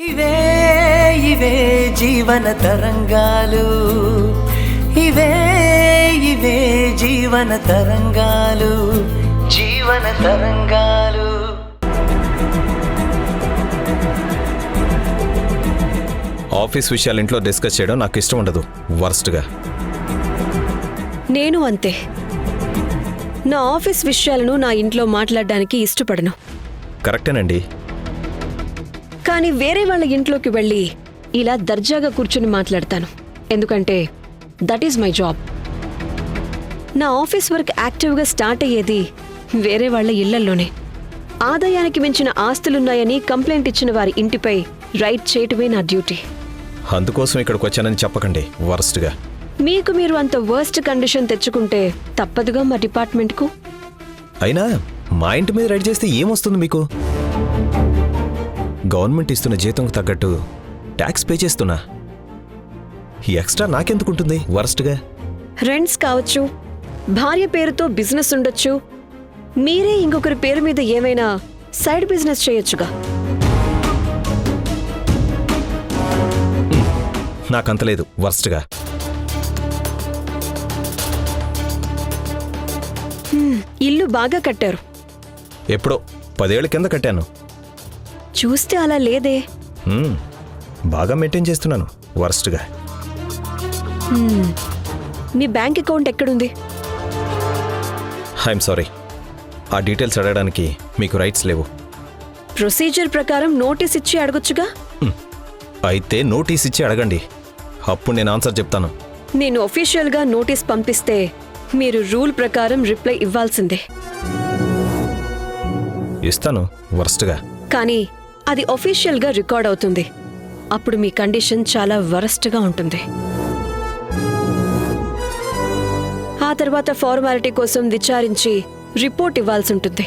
ఇవే ఇవే జీవన తరంగాలు, ఇవే ఇవే జీవన తరంగాలు, జీవన తరంగాలు. ఆఫీస్ విషయాలు ఇంట్లో డిస్కస్ చేయడం నాకు ఇష్టం ఉండదు, వర్స్ట్గా. నేను అంతే. నా ఆఫీస్ విషయాలను నా ఇంట్లో మాట్లాడడానికి ఇష్టపడను. కరెక్టేనండి. కానీ వేరే వాళ్ళ ఇంట్లోకి వెళ్ళి ఇలా దర్జాగా కూర్చుని మాట్లాడతాను, ఎందుకంటే దట్ ఈజ్ మై జాబ్. నా ఆఫీస్ వర్క్ యాక్టివ్గా స్టార్ట్ అయ్యేది వేరే వాళ్ళ ఇళ్లల్లోనే. ఆదాయానికి మించిన ఆస్తులున్నాయని కంప్లైంట్ ఇచ్చిన వారి ఇంటిపై రైడ్ చేయటమే నా డ్యూటీ. అందుకోసం ఇక్కడికి వచ్చానని చెప్పకండి, వర్స్ట్గా. మీకు మీరు అంత వర్స్ట్ కండిషన్ తెచ్చుకుంటే తప్పదుగా మా డిపార్ట్మెంట్కు. అయినా మా ఇంటి మీద రైడ్ చేస్తే ఏమొస్తుంది మీకు? గవర్నమెంట్ ఇస్తున్న జీతంకు తగ్గట్టు ట్యాక్స్ పే చేస్తున్నా. ఎక్స్ట్రా నాకెందుకుంటుంది, వర్స్ట్గా? రెంట్స్ కావచ్చు, భార్య పేరుతో బిజినెస్ ఉండొచ్చు, మీరే ఇంకొకరి పేరు మీద ఏమైనా సైడ్ బిజినెస్ చేయొచ్చుగా. నాకంతలేదు, వర్స్ట్గా. ఇల్లు బాగా కట్టారు. ఎప్పుడో 10 ఏళ్ల కింద కట్టాను. చూస్తే అలా లేదే. బాగా మెయింటైన్ చేస్తున్నాను, వర్స్ట్గా. మీ బ్యాంక్ అకౌంట్ ఎక్కడుంది? ఐఎమ్ సారీ, ఆ డీటెయిల్స్ అడగడానికి మీకు రైట్స్ లేవు. ప్రొసీజర్ ప్రకారం నోటీస్ ఇచ్చి అడగొచ్చుగా. అయితే నోటీస్ ఇచ్చి అడగండి, అప్పుడు నేను ఆన్సర్ చెప్తాను. నేను ఒఫీషియల్గా నోటీస్ పంపిస్తే మీరు రూల్ ప్రకారం రిప్లై ఇవ్వాల్సిందే. ఇస్తాను, వర్స్ట్గా. కానీ అది ఒఫీషియల్గా రికార్డ్ అవుతుంది. అప్పుడు మీ కండిషన్ చాలా వరస్ట్గా ఉంటుంది. ఆ తర్వాత ఫార్మాలిటీ కోసం విచారించి రిపోర్ట్ ఇవ్వాల్సి ఉంటుంది.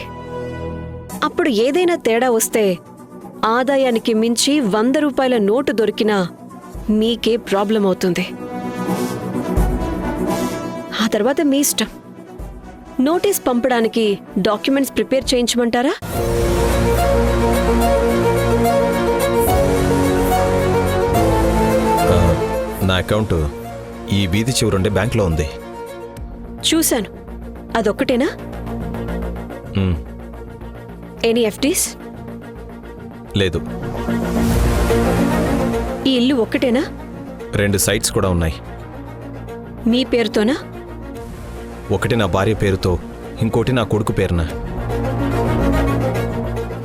అప్పుడు ఏదైనా తేడా వస్తే ఆదాయానికి మించి 100 రూపాయల నోటు దొరికినా మీకే ప్రాబ్లం అవుతుంది. ఆ తర్వాత మీ ఇష్టం. నోటీస్ పంపడానికి డాక్యుమెంట్స్ ప్రిపేర్ చేయించమంటారా? నా అకౌంట్ ఈ వీధి చివరుండే బ్యాంక్లో ఉంది. చూశాను. అదొక్కటేనా? Any FDs? లేదు. ఈ ఇల్లు ఒక్కటేనా? 2 సైట్స్ కూడా ఉన్నాయి. మీ పేరుతోనా? ఒకటి నా భార్య పేరుతో, ఇంకోటి నా కొడుకు పేరున.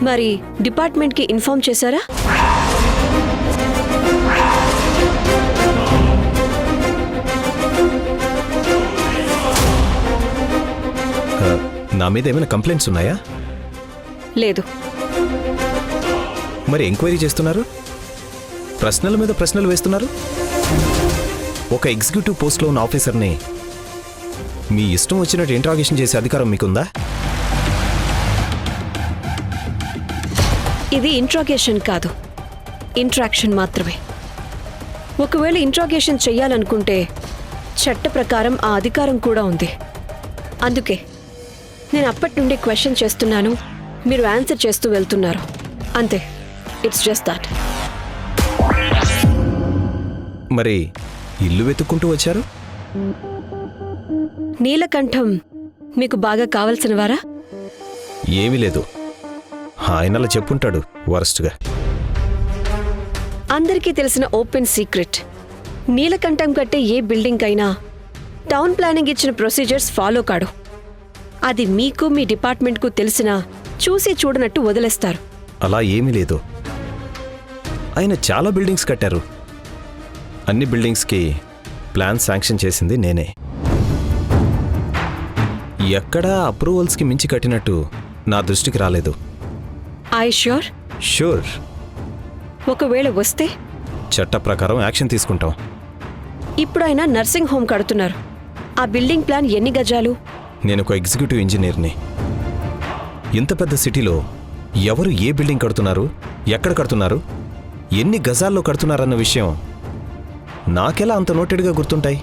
మరి డిపార్ట్మెంట్కి ఇన్ఫార్మ్ చేశారా? నా మీద ఏమైనా కంప్లైంట్స్ ఉన్నాయా? లేదు. మరి ఎంక్వైరీ చేస్తున్నారు, ప్రశ్నల మీద ప్రశ్నలు వేస్తున్నారు. ఒక ఎగ్జిక్యూటివ్ పోస్ట్లో ఉన్న ఆఫీసర్ని మీ ఇష్టం వచ్చినట్టు ఇంట్రాగేషన్ చేసే అధికారం మీకుందా? ఇది ఇంట్రాగేషన్ కాదు, ఇంట్రాక్షన్ మాత్రమే. ఒకవేళ ఇంట్రాగేషన్ చెయ్యాలనుకుంటే చట్ట ప్రకారం ఆ అధికారం కూడా ఉంది. అందుకే నేను అప్పటి నుండి క్వశ్చన్ చేస్తున్నాను, మీరు ఆన్సర్ చేస్తూ వెళ్తున్నారు. అంతే, ఇట్స్ జస్ట్ దాట్. మరి ఇల్లు వెతుక్కుంటూ వచ్చారు? నీలకంఠం మీకు బాగా కావలసిన వారా? ఏమీ లేదు, ఆయనలా చెప్పుంటాడు, వరస్ట్గా. అందరికీ తెలిసిన ఓపెన్ సీక్రెట్, నీలకంఠం కట్టే ఏ బిల్డింగ్ అయినా టౌన్ ప్లానింగ్ ఇచ్చిన ప్రొసీజర్స్ ఫాలో కాడు. అది మీకు మీ డిపార్ట్మెంట్కు తెలిసినా చూసి చూడనట్టు వదిలేస్తారు. అలా ఏమీ లేదు. ఆయన చాలా బిల్డింగ్స్ కట్టారు. అన్ని బిల్డింగ్స్కి ప్లాన్ శాంక్షన్ చేసింది నేనే. ఎక్కడా అప్రూవల్స్కి మించి కట్టినట్టు నా దృష్టికి రాలేదు. I sure? షూర్. ఒకవేళ వస్తే చట్ట ప్రకారం యాక్షన్ తీసుకుంటాం. ఇప్పుడు ఆయన నర్సింగ్ హోమ్ కడుతున్నారు. ఆ బిల్డింగ్ ప్లాన్ ఎన్ని గజాలు? నేను ఒక ఎగ్జిక్యూటివ్ ఇంజనీర్ని. ఇంత పెద్ద సిటీలో ఎవరు ఏ బిల్డింగ్ కడుతున్నారు, ఎక్కడ కడుతున్నారు, ఎన్ని గజాల్లో కడుతున్నారన్న విషయం నాకెలా అంత నోటెడ్గా గుర్తుంటాయి?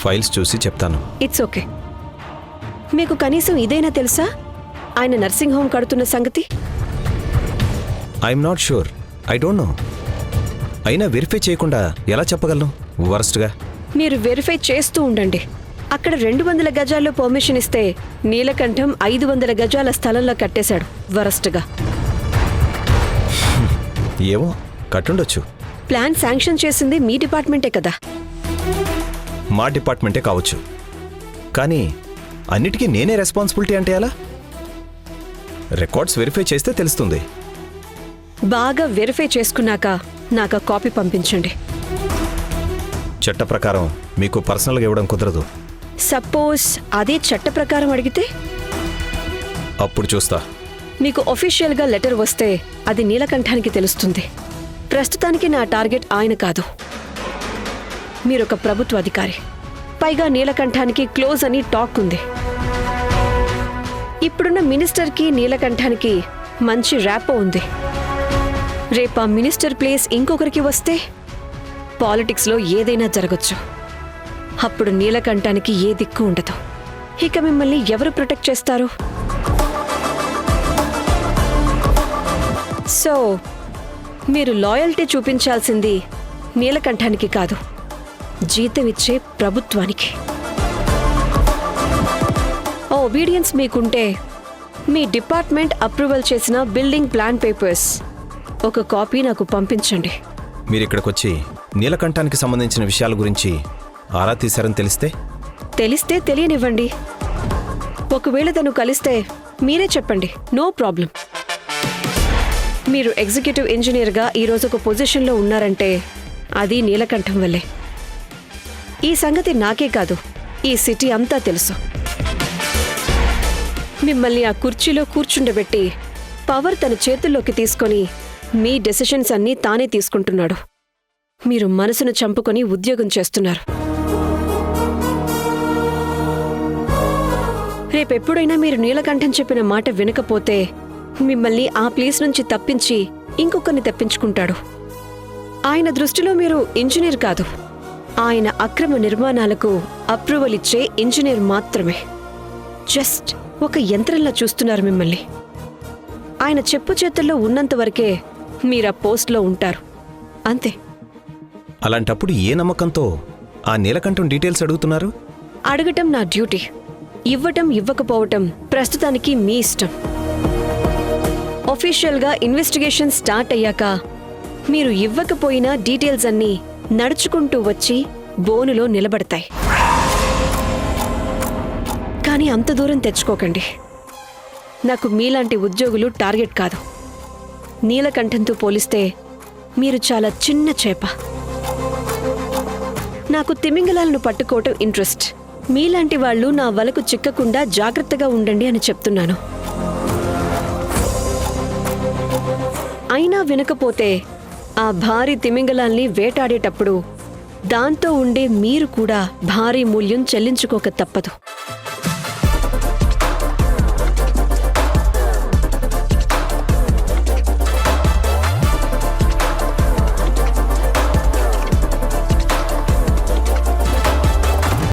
ఫైల్స్ చూసి చెప్తాను. It's okay. మీకు కనీసం ఇదైనా తెలుసా ఆయన నర్సింగ్ హోమ్ కడుతున్న సంగతి? I'm not sure. I don't know. అయినా వెరిఫై చేయకుండా ఎలా చెప్పగలను వరస్ట్గా? మీరు వెరిఫై చేస్తూ ఉండండి. అక్కడ 200 గజాల్లో పర్మిషన్ ఇస్తే నీలకంఠం 500 గజాల స్థలంలో కట్టేశాడు వరస్ట్గా. ఏమో కట్టుండొచ్చు. ప్లాన్ శాంక్షన్ చేసింది మీ డిపార్ట్మెంటే కదా. మా డిపార్ట్మెంటే కావచ్చు, కానీ అన్నిటికీ నేనే రెస్పాన్సిబిలిటీ అంటే ఎలా? రికార్డ్స్ వెరిఫై చేస్తే తెలుస్తుంది. బాగా వెరిఫై చేసుకున్నాక నాకు ఆ కాపీ పంపించండి. చట్ట ప్రకారం మీకు పర్సనల్గా ఇవ్వడం కుదరదు. సపోజ్ అదే చట్ట ప్రకారం అడిగితే? అప్పుడు చూస్తా. మీకు ఒఫీషియల్గా లెటర్ వస్తే అది నీలకంఠానికి తెలుస్తుంది. ప్రస్తుతానికి నా టార్గెట్ ఆయన కాదు, మీరొక ప్రభుత్వ అధికారి. పైగా నీలకంఠానికి క్లోజ్ అని టాక్ ఉంది. ఇప్పుడున్న మినిస్టర్కి నీలకంఠానికి మంచి ర్యాపో ఉంది. రేపు ఆ మినిస్టర్ ప్లేస్ ఇంకొకరికి వస్తే పాలిటిక్స్లో ఏదైనా జరగచ్చు. అప్పుడు నీలకంఠానికి ఏ దిక్కు ఉండదు. ఇక మిమ్మల్ని ఎవరు ప్రొటెక్ట్ చేస్తారు? సో మీరు లాయల్టీ చూపించాల్సింది నీలకంఠానికి కాదు, జీతం ఇచ్చే ప్రభుత్వానికి. ఆ ఒబీడియన్స్ మీకుంటే మీ డిపార్ట్మెంట్ అప్రూవల్ చేసిన బిల్డింగ్ ప్లాన్ పేపర్స్ ఒక కాపీ నాకు పంపించండి. మీరు ఇక్కడికి వచ్చి నీలకంఠానికి సంబంధించిన విషయాల గురించి ఆరా తీశారని తెలిస్తే తెలియనివ్వండి. ఒకవేళ తను కలిస్తే మీరే చెప్పండి, నో ప్రాబ్లం. మీరు ఎగ్జిక్యూటివ్ ఇంజనీర్గా ఈరోజు ఒక పొజిషన్లో ఉన్నారంటే అది నీలకంఠం వల్లే. ఈ సంగతి నాకే కాదు, ఈ సిటీ అంతా తెలుసు. మిమ్మల్ని ఆ కుర్చీలో కూర్చుండబెట్టి పవర్ తన చేతుల్లోకి తీసుకొని మీ డెసిషన్స్ అన్నీ తానే తీసుకుంటున్నాడు. మీరు మనసును చంపుకొని ఉద్యోగం చేస్తున్నారు. రేపెప్పుడైనా మీరు నీలకంఠం చెప్పిన మాట వినకపోతే మిమ్మల్ని ఆ ప్లేస్ నుంచి తప్పించి ఇంకొకరిని తెప్పించుకుంటాడు. ఆయన దృష్టిలో మీరు ఇంజనీర్ కాదు, ఆయన అక్రమ నిర్మాణాలకు అప్రూవల్ ఇచ్చే ఇంజనీర్ మాత్రమే. జస్ట్ ఒక యంత్రంలా చూస్తున్నారు మిమ్మల్ని. ఆయన చెప్పు చేతుల్లో ఉన్నంత వరకే మీరు ఆ పోస్ట్లో ఉంటారు, అంతే. అలాంటప్పుడు ఏ నమ్మకంతో ఆ నీలకంఠం డీటెయిల్స్ అడుగుతున్నారు? అడగటం నా డ్యూటీ, ఇవ్వటం ఇవ్వకపోవటం ప్రస్తుతానికి మీ ఇష్టం. ఒఫీషియల్గా ఇన్వెస్టిగేషన్ స్టార్ట్ అయ్యాక మీరు ఇవ్వకపోయినా డీటెయిల్స్ అన్నీ నడుచుకుంటూ వచ్చి బోనులో నిలబడతాయి. కానీ అంత దూరం తెచ్చుకోకండి. నాకు మీలాంటి ఉద్యోగులు టార్గెట్ కాదు. నీలకంఠంతో పోలిస్తే మీరు చాలా చిన్న చేప. నాకు తిమింగలాలను పట్టుకోవటం ఇంట్రెస్ట్. మీలాంటి వాళ్ళు నా వలకు చిక్కకుండా జాగ్రత్తగా ఉండండి అని చెప్తున్నాను. అయినా వినకపోతే ఆ భారీ తిమింగలాల్ని వేటాడేటప్పుడు దాంతో ఉండే మీరు కూడా భారీ మూల్యం చెల్లించుకోక తప్పదు.